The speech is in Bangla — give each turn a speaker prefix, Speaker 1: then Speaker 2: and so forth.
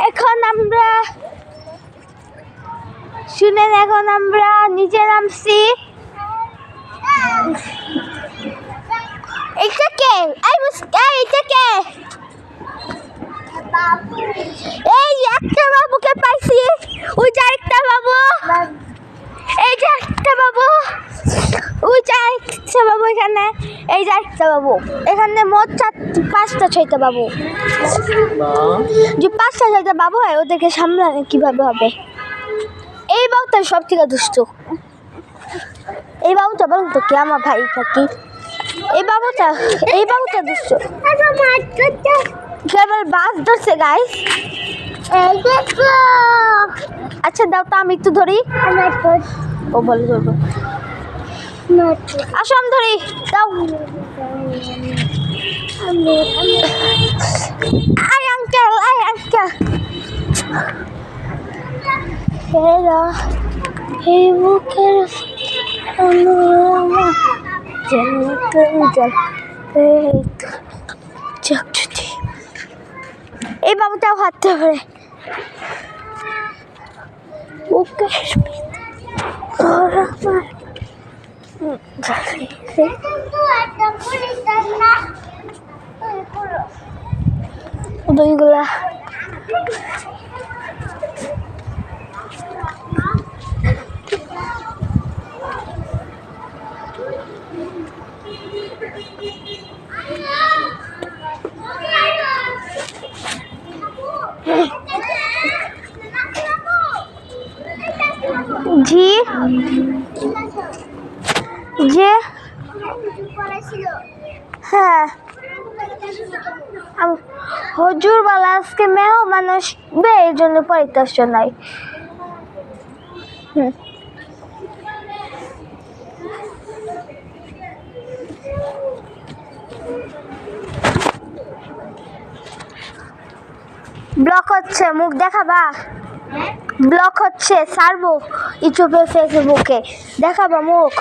Speaker 1: এখন আমরা শুনেন, এখন আমরা নিচে নামছি। এটা কে? এটা কে? এই একটা বাবুকে পাইছি। ওই যে আরেকটা বাবু, এই যে একটা বাবু, ওই যে আরেকটা বাবু এখানে, এই যে আরেকটা বাবু এখানে। মোট 5টা-6টা বাবু। যে 5টা-6টা বাবু হয়, ওদেরকে সামলানো কিভাবে হবে? এই বাবুটা সব থেকে দুষ্ট। এই বাবুটা বলুন তো, কে আমার ভাই থাকি? এই বাবুটা দুষ্ট। কেবল বাস ধরছে গাইস। আচ্ছা দাও তো, আমি একটু ধরি। ও বলে ধরবো। আসো আমি ধরি, দাও। আয় আঙ্কেল, আয় আঙ্কেল। এই বুকের এই বাবুটাও হাঁটতে পারে। দুইগুলা জি জি হ্যাঁ, হুজুর বলা আজকে মেহমান আসবে, এই জন্য পড়াইতে আসছে নাই। ব্লক হচ্ছে, মুখ দেখাবা? ব্লক হচ্ছে, ছাড়বো ইউটিউবে ফেসবুকে, দেখাবা মুখ?